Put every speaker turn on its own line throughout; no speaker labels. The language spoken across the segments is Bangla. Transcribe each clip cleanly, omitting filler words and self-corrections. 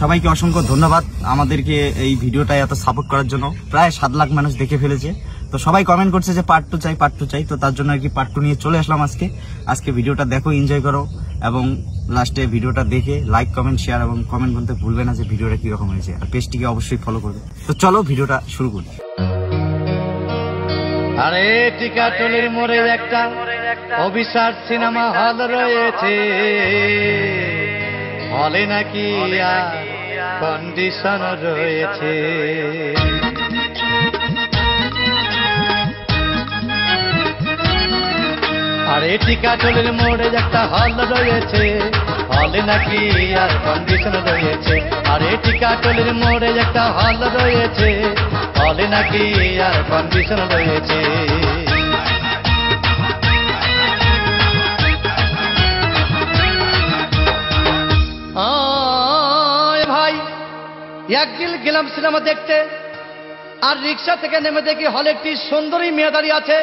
সবাইকে অসংখ্য ধন্যবাদ আমাদেরকে এই ভিডিওটা এত সাপোর্ট করার জন্য। প্রায় 7 লাখ মানুষ দেখে ফেলেছে। তো সবাই কমেন্ট করছে যে পার্ট 2 চাই। তো তার জন্য আর কি পার্ট 2 নিয়ে চলে আসলাম আজকে ভিডিওটা দেখো, এনজয় করো এবং লাস্টে ভিডিওটা দেখে লাইক, কমেন্ট, শেয়ার এবং কমেন্ট করতে ভুলবে না যে ভিডিওটা কিরকম হয়েছে। আর পেজটিকে অবশ্যই ফলো করবে। তো চলো ভিডিওটা শুরু করি।
আরে টিকাটলির মোড়ে একটা অভিশাপ সিনেমা হল রয়েছে, হলে নাকি কন্ডিশন রয়েছে। আরে টিকাটলির মোড়ে একটা হল রয়েছে, হলে নাকি আর কন্ডিশন রয়েছে। আরে টিকাটলির মোড়ে একটা হল রয়েছে, হলে নাকি আর কন্ডিশন রয়েছে। ভাই একদিন গেলাম সিনেমা দেখতে, আর রিক্সা থেকে নেমে দেখি হলে একটি সুন্দরী মেয়ে দাঁড়িয়ে আছে।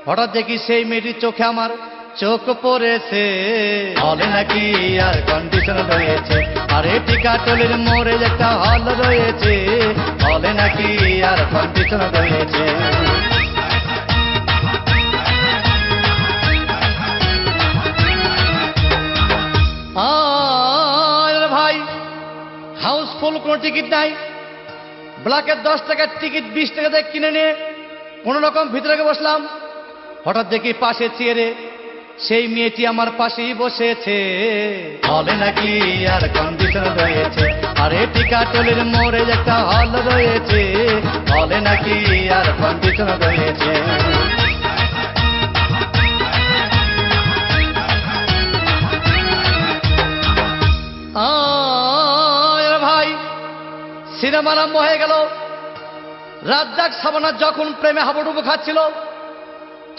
হঠাৎ দেখি সেই মেয়েটির চোখে আমার চোখ পড়েছে, হলে নাকি আর কন্ডিশন রয়েছে। আরে টিকাটলির মোড়ে একটা হল রয়েছে, হলে নাকি আর কন্ডিশন রয়েছে। ভাই হাউসফুল কোনো টিকিট নাই, ব্ল্যাকের 10 টাকার টিকিট 20 টাকা দিয়ে কিনে নিয়ে কোন রকম ভিতরে বসলাম। হঠাৎ দেখি পাশে চেয়ারে সেই মেয়েটি আমার পাশেই বসেছে, হলে নাকি আর কন্ডিশন রয়েছে। আরে টিকাটলির মোড়ে একটা হল রয়েছে, হলে নাকি আর কন্ডিশন রয়েছে। ভাই সিনেমা আরম্ভ হয়ে গেল। রাজ্জাক সাবানা যখন প্রেমে হাবুডুবু খাচ্ছিল,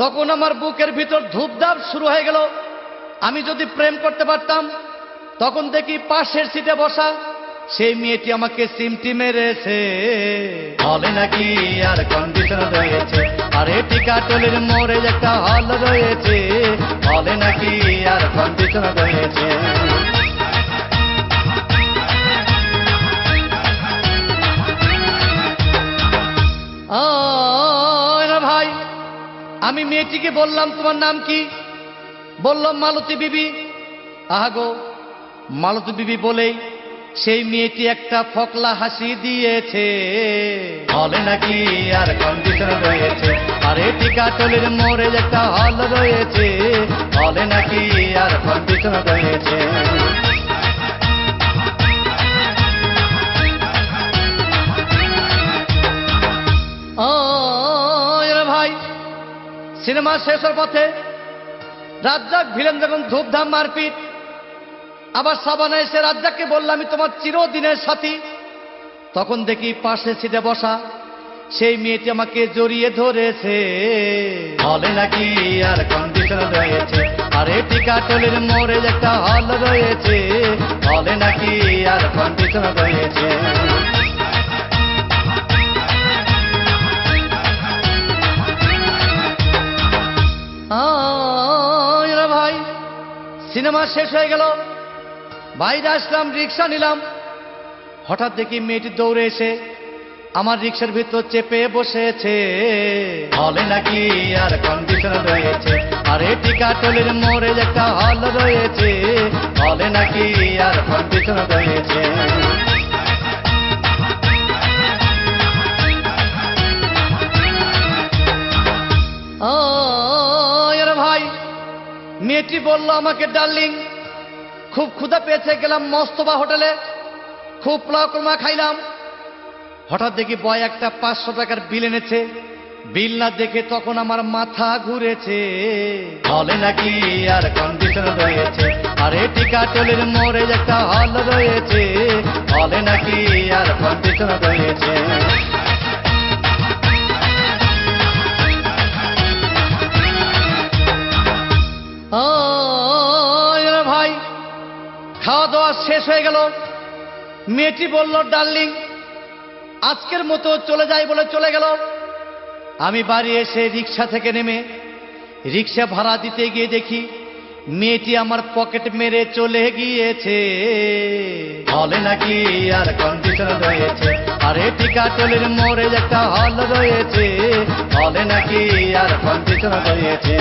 তখন আমার বুকের ভিতর ধূপধাপ শুরু হয়ে গেল। আমি যদি প্রেম করতে পারতাম। তখন দেখি পাশের সিটে বসা সেই মেয়েটি আমাকে সিমটি মেরেছে, হলে নাকি আর কন্ডিশন রয়েছে। আরে টিকাটলির মোড়ে একটা হল রয়েছে, হলে নাকি আর কন্ডিশন রয়েছে। ভাই আমি মেয়েটিকে বললাম তোমার নাম কি? বললাম মালতী বিবি। আহাগো মালতী বিবি বলেই সেই মেয়েটি একটা ফকলা হাসি দিয়েছে, হলে নাকি আর কন্ডিশন রয়েছে। আরে টিকাটলির মোড়ে একটা হল রয়েছে, হলে নাকি আর কন্ডিশন রয়েছে। ভাই সিনেমা শেষের পথে রাজ্জাক ভিলেন যখন ধূপধাম মারপিট, আবার সাবানা এসে রাজ্জাককে বললাম আমি তোমার চিরদিনের সাথী। তখন দেখি পাশে সিটে বসা সেই মেয়েটি আমাকে জড়িয়ে ধরেছে, হলে নাকি আর কন্ডিশন রয়েছে। আরে টিকাটলির মোড়ে একটা হল রয়েছে, হলে নাকি আর কন্ডিশন রয়েছে। ভাই সিনেমা শেষ হয়ে গেল, বাইরে আসলাম, রিক্সা নিলাম। হঠাৎ দেখি মেয়েটি দৌড়ে এসে আমার রিক্সার ভিতর চেপে বসেছে, হলে নাকি আর কন্ডিশন রয়েছে। আরে টিকাটলির মোড়ে একটা হল রয়েছে, হলে নাকি আর কন্ডিশন রয়েছে। ভাই মেয়েটি বলল আমাকে ডার্লিং, খুব ক্ষুধা পেয়েছে, গেলাম মস্তবা হোটেলে, খুব পোলাও কোরমা খাইলাম। হঠাৎ দেখি বয় একটা 500 টাকার বিল এনেছে। বিল না দেখে তখন আমার মাথা ঘুরেছে, হলে নাকি আর কন্ডিশন রয়েছে। আরে টিকাটলির মোড়ে একটা হল রয়েছে, হলে নাকি আর কন্ডিশন রয়েছে। ভাই খাওয়া দাওয়া শেষ হয়ে গেল। মেয়েটি বলল ডার্লিং আজকের মতো চলে যাই বলে চলে গেল। আমি বাড়ি এসে রিক্সা থেকে নেমে রিক্সা ভাড়া দিতে গিয়ে দেখি মেয়েটি আমার পকেট মেরে চলে গিয়েছে, হলে নাকি আর কন্ডিশন রয়েছে। আরে টিকাটলের মোড়ে একটা হল রয়েছে, হলে নাকি আর কন্ডিশন রয়েছে।